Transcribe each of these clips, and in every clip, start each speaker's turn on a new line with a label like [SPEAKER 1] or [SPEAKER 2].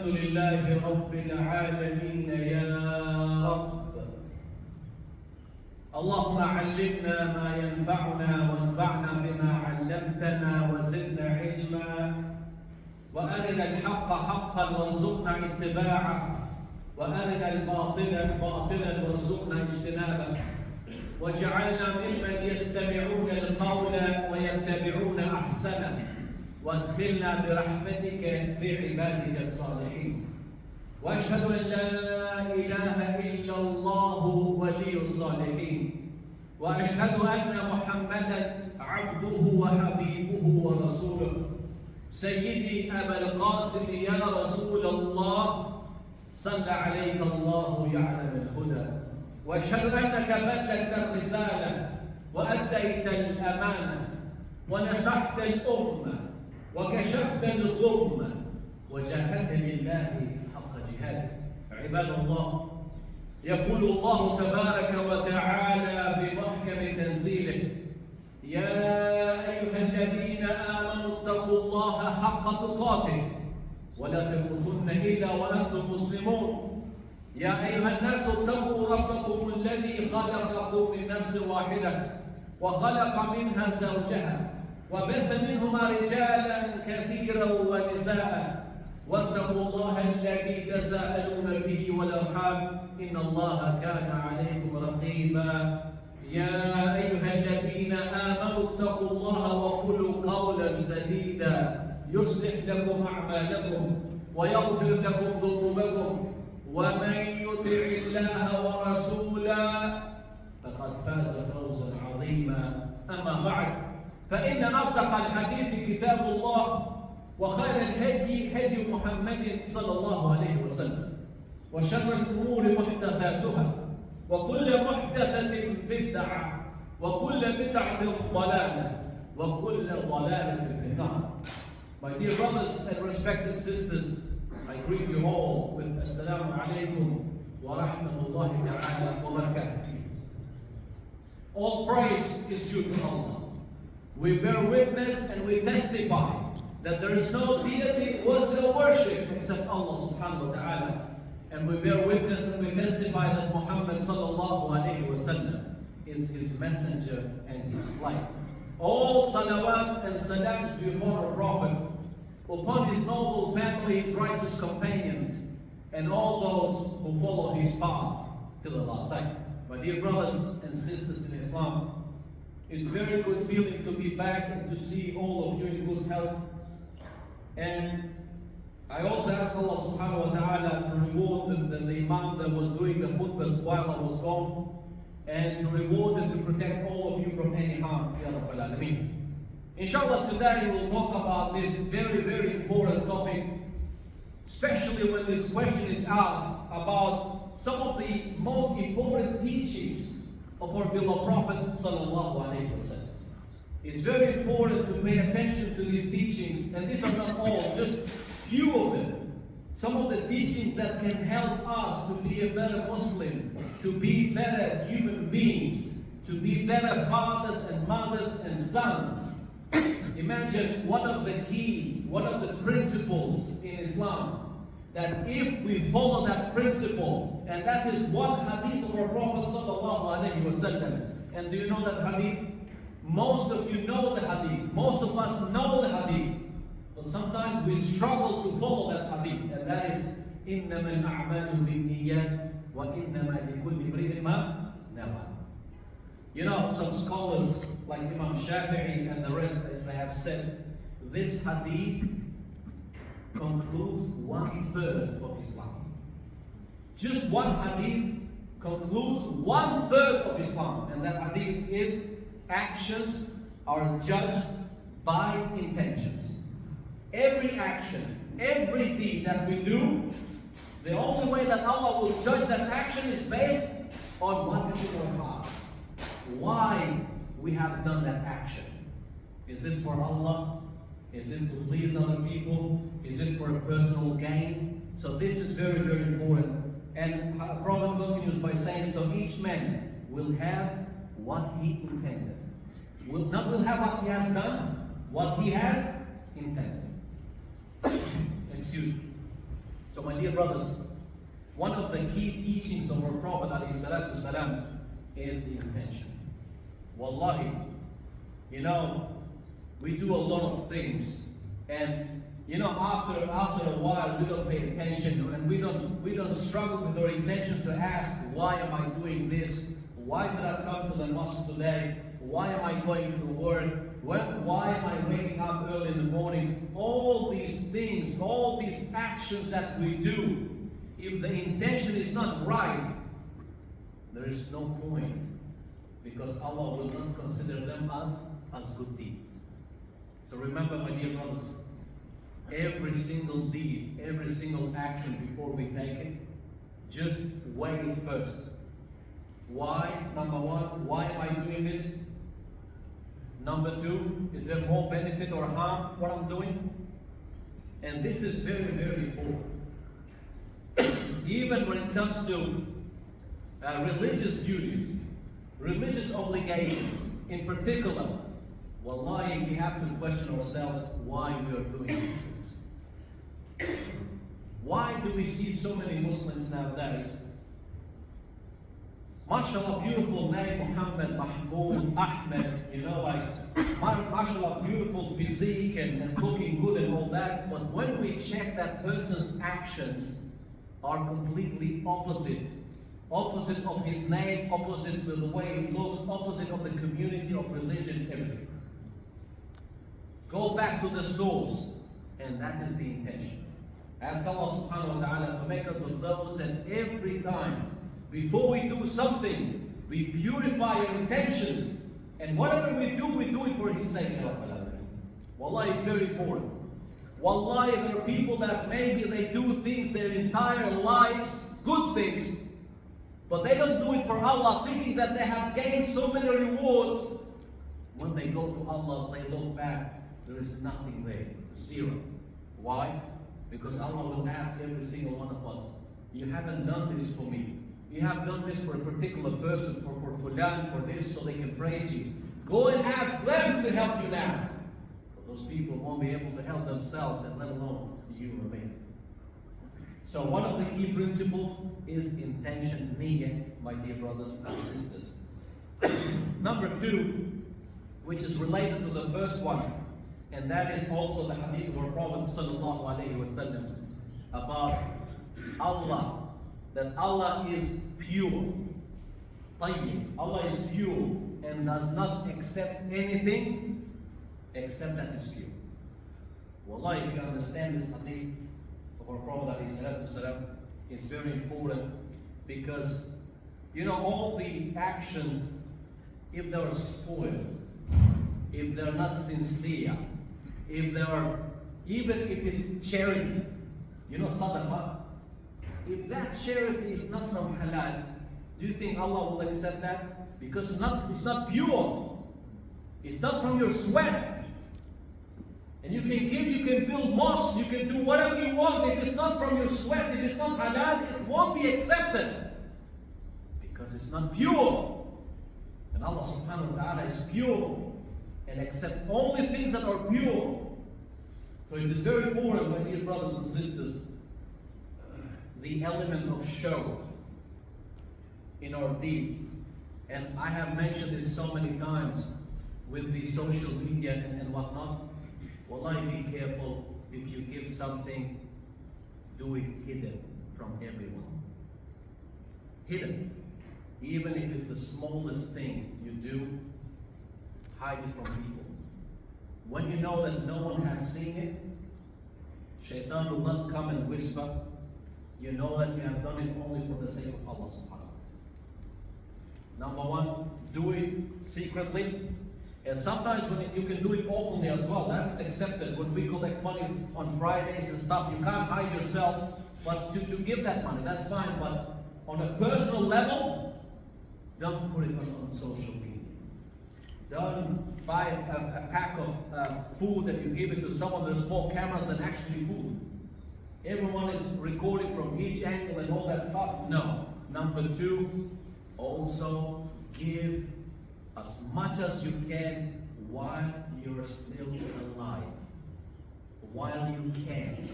[SPEAKER 1] الحمد لله رب العالمين يا رب. اللهم علمنا ما ينفعنا وانفعنا بما علمتنا وزدنا علما، وأرنا الحق حقا وارزقنا اتباعه، وأرنا الباطل باطلا وارزقنا اجتنابه، واجعلنا ممن يستمعون القول ويتبعون أحسنه، وادخلنا برحمتك في عبادك الصالحين. واشهد ان لا اله الا الله ولي الصالحين، واشهد ان محمدا عبده وحبيبه ورسوله. سيدي ابا القاسم يا رسول الله، صلى عليك الله يعلم الهدى. واشهد انك بلغت الرساله واديت الامانه ونصحت الامه وكشفت الغمة وجاهدت لله حق جهاده. عباد الله، يقول الله تبارك وتعالى بمحكم تنزيله: يا أيها الذين آمنوا اتقوا الله حق تقاته ولا تموتن إلا وأنتم مسلمون. يا أيها الناس اتقوا ربكم الذي خلقكم من نفس واحدة وخلق منها زوجها وبث منهما رجالا كثيرا ونساء، واتقوا الله الذي تساءلون به والارحام ان الله كان عليكم رقيبا. يا ايها الذين امنوا اتقوا الله وقولوا قولا سديدا يصلح لكم اعمالكم ويغفر لكم ذنوبكم، ومن يطع الله ورسوله فقد فاز فوزا عظيما. اما بعد، فإن أصدق الحديث كتاب الله، وخير الهدي هدي محمد صلى الله عليه وسلم، وشر الأمور محدثاتها، وكل محدثة بدعة، وكل بدعة ضلالة، وكل ضلالة في النار. My dear brothers and respected sisters, I greet you all with Assalamu alaikum wa rahmatullahi ta'ala wa barakatuh. All praise is due to Allah. We bear witness and we testify that there is no deity worthy of worship except Allah subhanahu wa ta'ala. And we bear witness and we testify that Muhammad sallallahu alayhi wa sallam is his messenger and his light. All salawats and salams be upon our Prophet, upon his noble family, his righteous companions, and all those who follow his path till the last day. My dear brothers and sisters in Islam, it's a very good feeling to be back and to see all of you in good health. And I also ask Allah subhanahu wa ta'ala to reward the imam that was doing the khutbahs while I was gone, and to reward and to protect all of you from any harm. Ya Rabbal Alameen. Inshallah, today we'll talk about this very, very important topic, especially when this question is asked about some of the most important teachings of our beloved Prophet sallallahu alaihi wasallam. It's very important to pay attention to these teachings, and these are not all, just few of them. Some of the teachings that can help us to be a better Muslim, to be better human beings, to be better fathers and mothers and sons. Imagine one of the principles in Islam, that if we follow that principle, and that is one hadith of our Prophet sallallahu alaihi wasallam. And do you know that hadith? Most of you know the hadith. Most of us know the hadith. But sometimes we struggle to follow that hadith. And that is, إِنَّمَا الْأَعْمَالُ بِالنِّيَّاتِ وَإِنَّمَا لِكُلِّ امْرِئٍ مَا نَوَى. You know, some scholars like Imam Shafi'i and the rest, they have said, this hadith concludes 1/3 of Islam. Just one hadith concludes 1/3 of Islam, and that hadith is: actions are judged by intentions. Every action, every deed that we do, the only way that Allah will judge that action is based on what is in our heart. Why we have done that action. Is it for Allah? Is it to please other people? Is it for a personal gain? So this is very, very important. And the Prophet continues by saying, so each man will have what he intended. Will have what he has done, what he has intended. Excuse me. So my dear brothers, one of the key teachings of our Prophet ﷺ is the intention. Wallahi, we do a lot of things, and after a while we don't pay attention, and we don't struggle with our intention to ask, why am I doing this? Why did I come to the mosque today? Why am I going to work? Why am I waking up early in the morning? All these things, all these actions that we do, if the intention is not right, there is no point, because Allah will not consider them as good deeds. So remember, my dear brothers, every single deed, every single action before we take it, just weigh it first. Why? Number one, why am I doing this? Number two, is there more benefit or harm what I'm doing? And this is very, very important. Even when it comes to religious duties, religious obligations in particular, wallahi, we have to question ourselves why we are doing these things. Why do we see so many Muslims nowadays? MashaAllah, beautiful name, Muhammad, Mahmoud, Ahmed, MashaAllah, beautiful physique and looking good and all that. But when we check that person's actions are completely opposite of his name, opposite of the way he looks, opposite of the community, of religion, everything. Go back to the source, and that is the intention. Ask Allah subhanahu wa ta'ala to make us of those, and every time, before we do something, we purify our intentions, and whatever we do it for His sake. Wallahi, it's very important. Wallahi, there are people that maybe they do things their entire lives, good things, but they don't do it for Allah, thinking that they have gained so many rewards. When they go to Allah, they look back, there is nothing there, zero. Why? Because Allah will ask every single one of us, you haven't done this for me. You have done this for a particular person, for fulan, for this, so they can praise you. Go and ask them to help you now. But those people won't be able to help themselves, and let alone you or me. So one of the key principles is intention, niyyah, my dear brothers and sisters. Number two, which is related to the first one, and that is also the hadith of our Prophet sallallahu alaihi wasallam about Allah, that Allah is pure, tayyib. Allah is pure and does not accept anything except that is pure. Wallahi, if you understand this hadith of our Prophet ﷺ, it's very important, because all the actions, if they are spoiled, if they're not sincere, if they are, even if it's charity, sadaqah, if that charity is not from halal, do you think Allah will accept that? Because it's not pure. It's not from your sweat. And you can build mosques, you can do whatever you want. If it's not from your sweat, if it's not halal, it won't be accepted. Because it's not pure. And Allah subhanahu wa ta'ala is pure and accepts only things that are pure. So it is very important, my dear brothers and sisters, the element of show in our deeds. And I have mentioned this so many times with the social media and whatnot. Wallahi, be careful. If you give something, do it hidden from everyone. Hidden. Even if it's the smallest thing you do, hide it from people. When you know that no one has seen it, shaitan will not come and whisper. You know that you have done it only for the sake of Allah subhanahu wa ta'ala. Number one, do it secretly. And sometimes when you can do it openly as well, that is accepted. When we collect money on Fridays and stuff, you can't hide yourself, but to give that money, that's fine. But on a personal level, don't put it on social media. Don't buy a pack of food and you give it to someone. There's more cameras than actually food. Everyone is recording from each angle and all that stuff. No. Number two, also give as much as you can while you're still alive. While you can.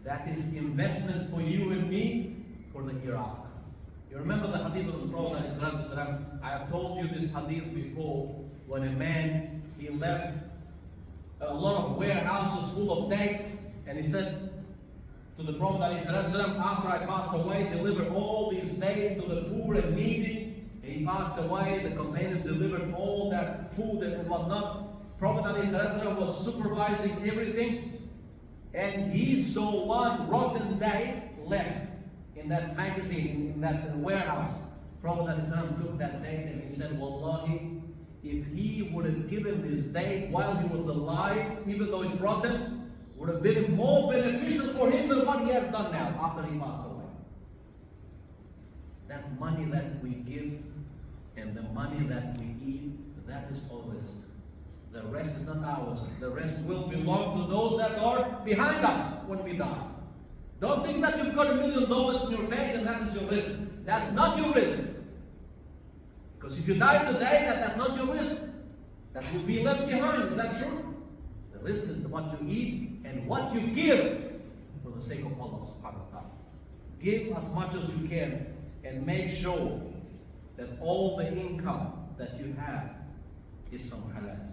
[SPEAKER 1] That is investment for you and me for the hereafter. You remember the hadith of the Prophet ﷺ? I have told you this hadith before, when a man, he left a lot of warehouses full of dates, and he said to the Prophet ﷺ, after I passed away, deliver all these dates to the poor and needy. And he passed away, the companion delivered all that food and whatnot. Prophet ﷺ was supervising everything, and he saw one rotten date left in that magazine, in that warehouse. Prophet ﷺ took that date and he said, Wallahi, if he would have given this date while he was alive, even though it's rotten, would have been more beneficial for him than what he has done now after he passed away. That money that we give and the money that we eat, that is all risk. The rest is not ours. The rest will belong to those that are behind us when we die. Don't think that you've got $1 million in your bank and that is your risk. That's not your risk. Because if you die today, that's not your risk. That will be left behind. Is that true? The risk is what you eat and what you give for the sake of Allah subhanahu wa ta'ala. Give as much as you can and make sure that all the income that you have is from halal.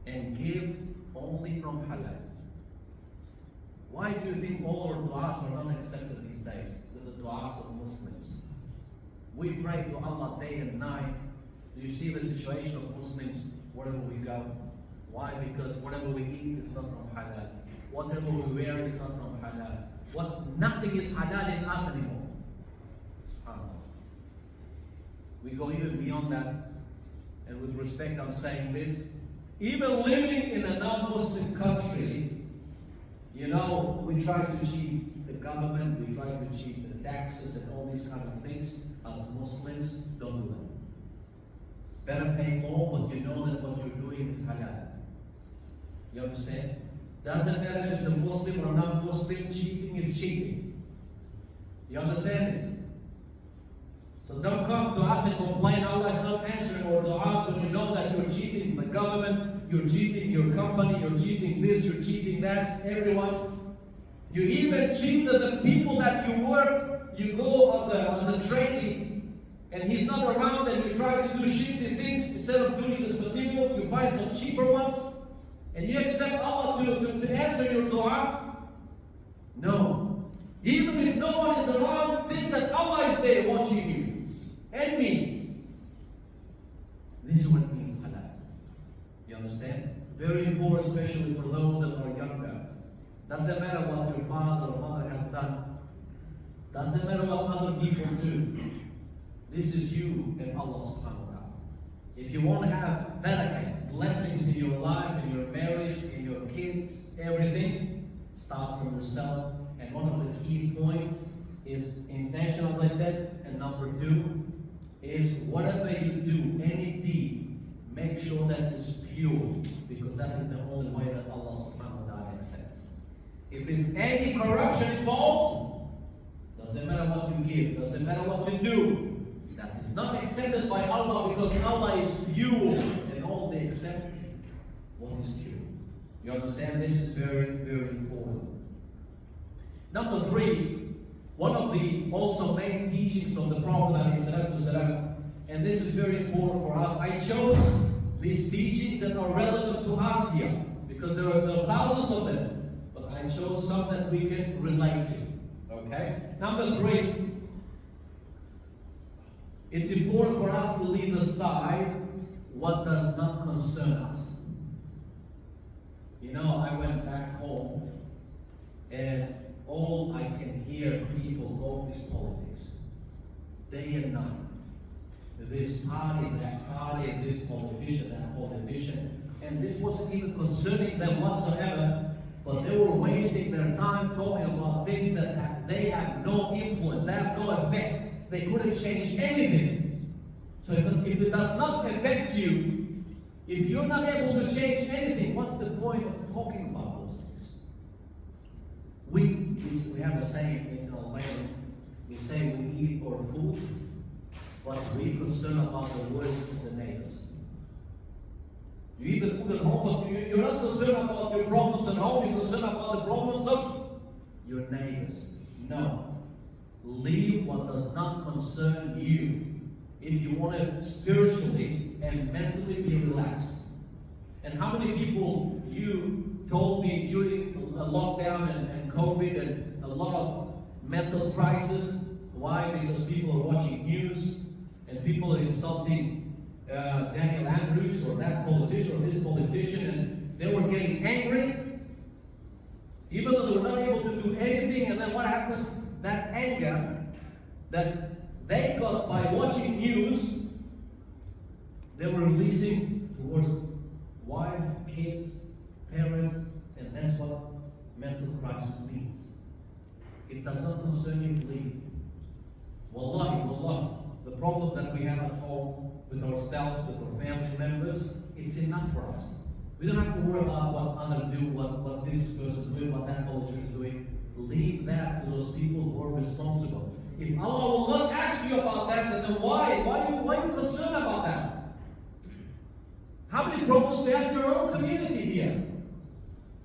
[SPEAKER 1] And give only from halal. Why do you think all our du'as are not accepted these days? The du'as of Muslims. We pray to Allah day and night. Do you see the situation of Muslims wherever we go? Why? Because whatever we eat is not from halal. Whatever we wear is not from halal. Nothing is halal in us anymore. SubhanAllah. We go even beyond that. And with respect, I'm saying this. Even living in a non-Muslim country, you know, we try to cheat the government, we try to cheat the taxes and all these kind of things. As Muslims, don't do that. Better pay more, but you know that what you're doing is halal. You understand? Doesn't matter if it's a Muslim or non-Muslim, cheating is cheating. You understand this? So don't come to us and complain Allah is not answering our du'as when you know that you're cheating the government, you're cheating your company, you're cheating this, you're cheating that, everyone. You even cheat the people that you work, you go as a trainee, and he's not around and you try to do shifty things instead of doing this material, you find some cheaper ones, and you expect Allah to answer your dua? No. Even if no one is around, think that Allah is there watching you. And me. This is what it means halal. You understand? Very important, especially for those that are younger. Doesn't matter what your father or mother has done. Doesn't matter what other people do. This is you and Allah subhanahu wa ta'ala. If you want to have barakah, blessings in your life, in your marriage, in your kids, everything, start from yourself. And one of the key points is intention, as I said. And number 2 is whatever you do, any deed, make sure that it's pure, because that is the only way that Allah subhanahu wa ta'ala accepts. If it's any corruption involved, doesn't matter what you give, doesn't matter what you do, that is not accepted by Allah, because Allah is pure and only accept what is pure. You understand? This is very, very important. Number 3, one of the also main teachings of the Prophet ﷺ, and this is very important for us. I chose these teachings that are relevant to us here, because there are thousands of them, but I chose some that we can relate to. Okay? Number 3, it's important for us to leave aside what does not concern us. You know, I went back home, and all I can hear people talk is politics. Day and night. This party, that party, this politician, that politician. And this wasn't even concerning them whatsoever, but they were wasting their time talking about things that they have no influence, they have no effect. They couldn't change anything. So if it does not affect you, if you're not able to change anything, what's the point of talking about those things? We have a saying in Albania. We say we eat our food, but we're concerned about the words of the neighbors. You eat the food at home, but you're not concerned about your problems at home, you're concerned about the problems of your neighbors. No. Leave what does not concern you if you want to spiritually and mentally be relaxed. And how many people you told me during a lockdown and COVID and a lot of mental crisis? Why? Because people are watching news and people are insulting Daniel Andrews or that politician or this politician, and they were getting angry even though they were not able to do anything. And then what happens? That anger that they got by watching news, they were releasing towards wife, kids, parents, and that's what mental crisis means. It does not concern you, leave. Wallahi, the problems that we have at home with ourselves, with our family members, it's enough for us. We don't have to worry about what others do, what this person is doing, what that politician is doing. Leave that to those people who are responsible. If Allah will not ask you about that, then why? Why are you concerned about that? How many problems we have in our own community here?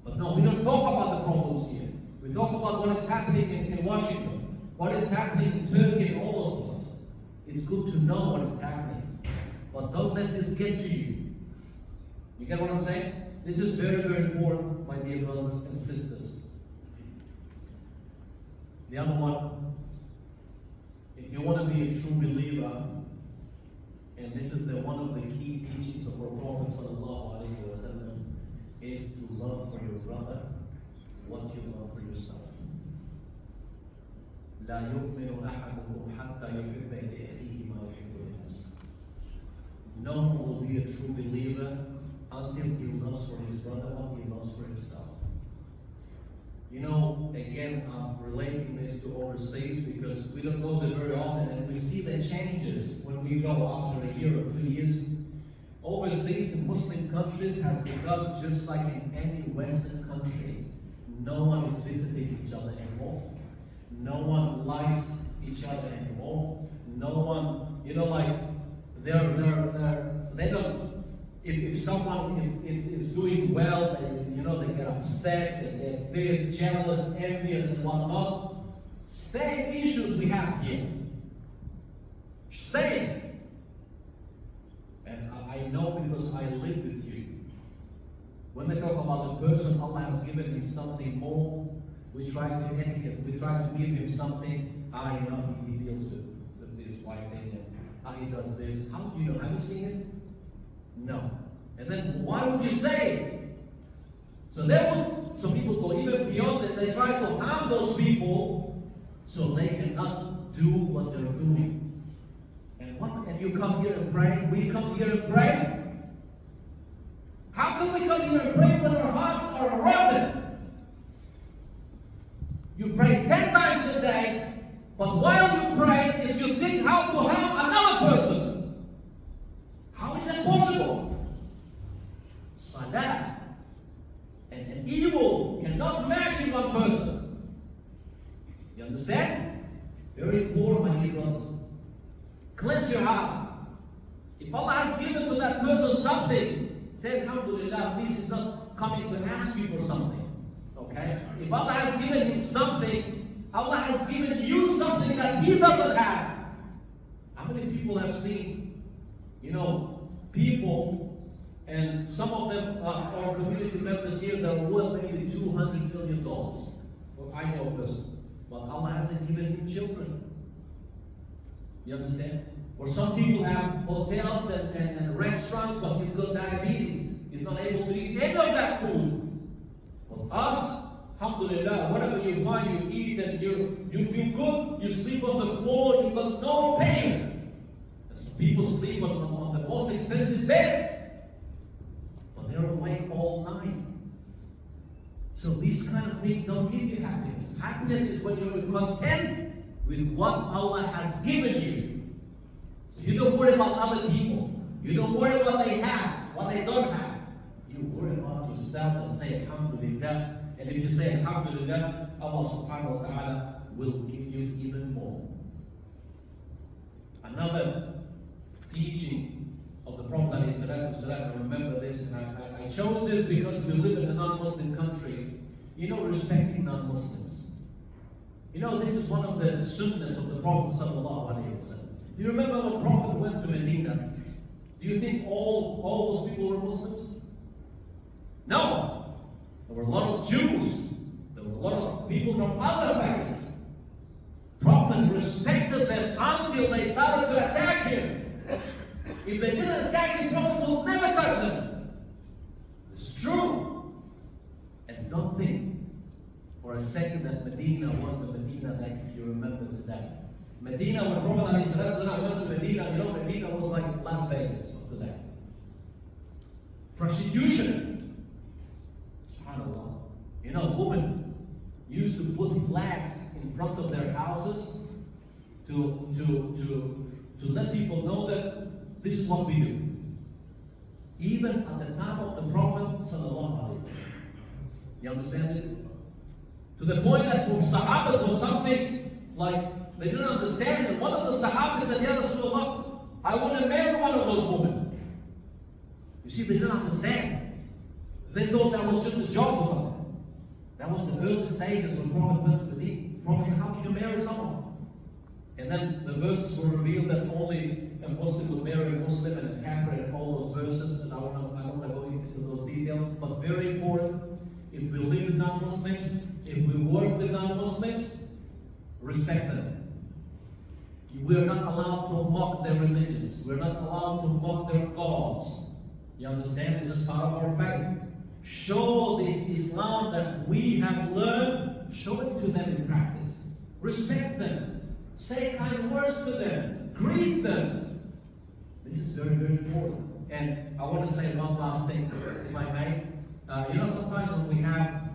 [SPEAKER 1] But no, we don't talk about the problems here. We talk about what is happening in Washington, what is happening in Turkey and all those places. It's good to know what is happening. But don't let this get to you. You get what I'm saying? This is very, very important, my dear brothers and sisters. The other one, if you want to be a true believer, and this is one of the key teachings of our Prophet sallallahu alaihi wasallam, is to love for your brother what you love for yourself. لا يؤمن أحدكم حتى يحب لأخيه ما يحب لنفسه. No one will be a true believer until he loves for his brother what he loves for himself. You know, again, I'm relating this to overseas because we don't go there very often, and we see the changes when we go after a year or 2 years. Overseas in Muslim countries has become just like in any Western country. No one is visiting each other anymore. No one likes each other anymore. No one, you know, like they don't. If someone is doing well, they get upset, they're jealous, envious, and whatnot. Same issues we have here. Same. And I know because I live with you. When they talk about a person, Allah has given him something more. We try to educate. We try to give him something. He deals with this white thing, and he does this. How do you know? Have you seen it? No. And then why would you say? So people go even beyond it. They try to harm those people so they cannot do what they're doing. And you come here and pray? We come here and pray? How can we come here and pray when our hearts are rotten? You pray 10 times a day, but while you pray, you think how to harm another person. How is that possible? Salah and evil cannot match in one person. You understand? Very important, my dear brothers. Cleanse your heart. If Allah has given to that person something, say alhamdulillah, please, he's not coming to ask you for something. Okay? If Allah has given him something, Allah has given you something that he doesn't have. How many people have seen, people, and some of them are our community members here that are worth maybe $200 million. Well, I know a person, but Allah hasn't given him children. You understand? Or some people have hotels and restaurants, but he's got diabetes. He's not able to eat any of that food. But us, alhamdulillah, whatever you find, you eat and you feel good, you sleep on the floor, you've got no pain. And some people sleep on the most expensive beds, but they're awake all night. So these kind of things don't give you happiness. Happiness is when you're content with what Allah has given you. So you don't worry about other people. You don't worry what they have, what they don't have. You worry about yourself and say alhamdulillah. And if you say alhamdulillah, Allah subhanahu wa ta'ala will give you even more. Another teaching of the Prophet ﷺ, I remember this, and I chose this because we live in a non-Muslim country. You know, respecting non-Muslims. You know, this is one of the sunnahs of the Prophet ﷺ. Do you remember when Prophet went to Medina? Do you think all those people were Muslims? No. There were a lot of Jews. There were a lot of people from other faiths. Prophet respected them until they started to attack him. If they didn't attack him, Prophet will never touch them. It's true. And don't think for a second that Medina was the Medina that you remember today. Medina, when Prophet ﷺ went to Medina, you know, Medina was like Las Vegas of today. Prostitution. SubhanAllah. You know, women used to put flags in front of their houses to let people know that this is what we do. Even at the time of the Prophet ﷺ. You understand this? To the point that for Sahabas was something like they didn't understand. And one of the Sahabas said, Ya Rasulullah, I want to marry one of those women. You see, they didn't understand. They thought that was just a job or something. That was the early stages when Prophet went to Medina. Prophet said, how can you marry someone? And then the verses were revealed that only a Muslim would marry a Muslim and a Kafir and all those verses. And I don't want to go into those details. But very important, if we live with non-Muslims, if we work with non-Muslims, respect them. We are not allowed to mock their religions. We're not allowed to mock their gods. You understand? This is part of our faith. Show this Islam that we have learned, show it to them in practice. Respect them. Say kind words to them. Greet them. This is very, very important. And I want to say one last thing, if I may. You know, sometimes when we have,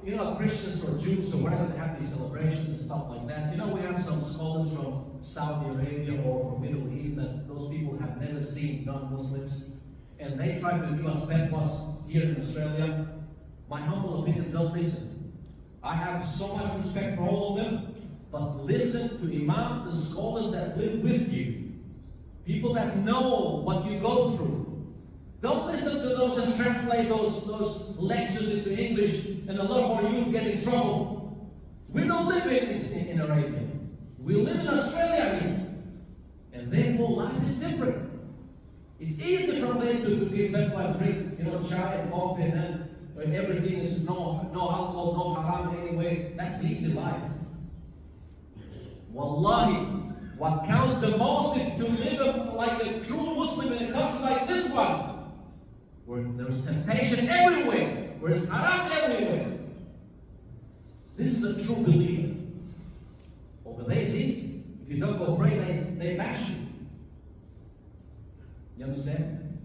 [SPEAKER 1] you know, Christians or Jews or whatever, they have these celebrations and stuff like that. You know, we have some scholars from Saudi Arabia or from Middle East that those people have never seen non-Muslims. And they try to give us fatwas here in Australia. My humble opinion, don't listen. I have so much respect for all of them, but listen to imams and scholars that live with you. People that know what you go through. Don't listen to those and translate those lectures into English, and a lot more you get in trouble. We don't live in Arabia. We live in Australia here. And therefore life is different. It's easy from there to give fatwa, drink, you know, chai and coffee, and then everything is no alcohol, no haram anyway. That's easy life. Wallahi, what counts the most is to live like a true Muslim in a country like this one, where there's temptation everywhere, where it's haram everywhere. This is a true believer. Over there it's easy. If you don't go pray, they bash you. You understand?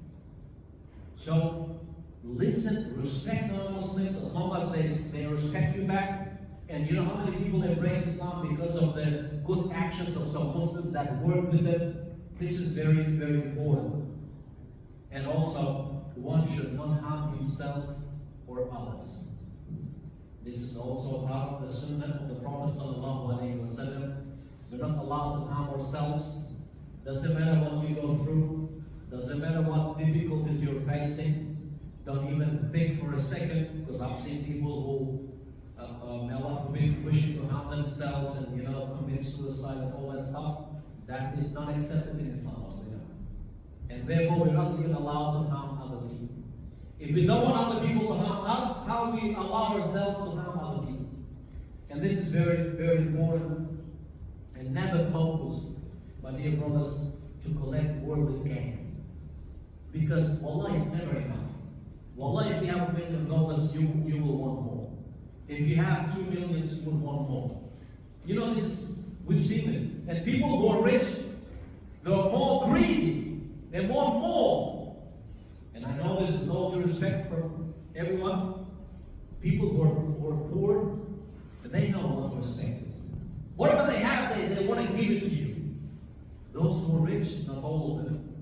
[SPEAKER 1] So, listen, respect non-Muslims as long as they respect you back. And you know how many people embrace Islam because of the good actions of some Muslims that work with them? This is very, very important. And also, one should not harm himself or others. This is also part of the sunnah of the Prophet ﷺ. We're not allowed to harm ourselves. Doesn't matter what you go through. Doesn't matter what difficulties you're facing. Don't even think for a second, because I've seen people who, Allah forbid, wishing to harm themselves and, you know, commit suicide and all that stuff. That is not accepted in Islam. And therefore, we're not even allowed to harm other people. If we don't want other people to harm us, how do we allow ourselves to harm other people? And this is very, very important. And never focus, my dear brothers, to collect worldly gain. Because wallah is never enough. Wallah, if you have $1 million, you will want more. If you have 2 million, you will want more. You know this, we've seen this. And people who are rich, they're more greedy. They want more. And I know this with all due respect for everyone. People who are poor, they know what respect is. Whatever they have, they want to give it to you. Those who are rich, not all of them,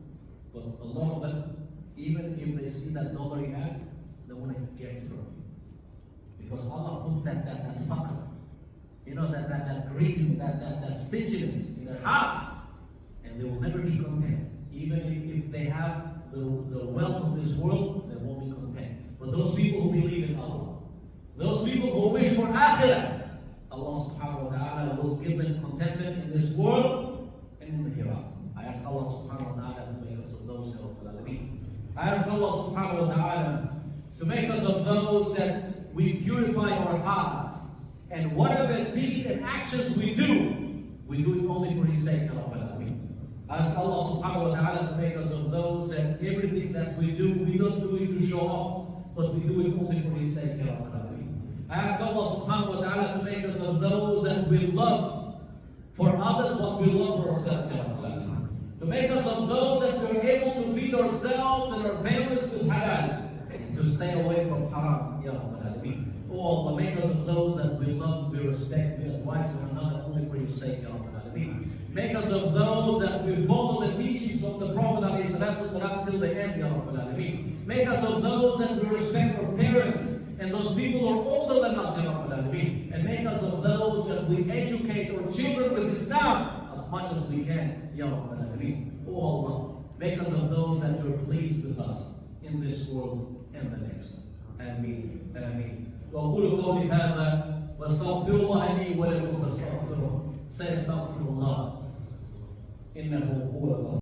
[SPEAKER 1] but a lot of them, even if they see that nobody have, they want to get from you. Because Allah puts that faqr, you know, that greed, that stinginess in their hearts, and they will never be content. Even if they have the wealth of this world, they won't be content. But those people who believe in Allah, those people who wish for akhirah, Allah subhanahu wa ta'ala will give them contentment in this world and in the hereafter. I ask Allah subhanahu wa ta'ala to make us of those who are Alameen. I ask Allah subhanahu wa ta'ala to make us of those that we purify our hearts, and whatever deed and actions we do it only for His sake. I ask Allah subhanahu wa ta'ala to make us of those that everything that we do, we don't do it to show off, but we do it only for His sake. I ask Allah subhanahu wa ta'ala to make us of those that we love for others what we love for ourselves. To make us of those that we're able to feed ourselves and our families with halal, to stay away from haram. Oh Allah, make us of those that we love, we respect, we advise one another only for Your sake. Make us of those that we follow the teachings of the Prophet ﷺ till the end. Make us of those that we respect our parents and those people who are older than us. And make us of those that we educate our children with Islam as much as we can. Oh Allah, make us of those that You're pleased with us in this world and the next. Ameen. Ameen. وأقول قولي هذا واستغفر الله لي ولكم فاستغفروه. سيستغفر الله إنه هو الغفور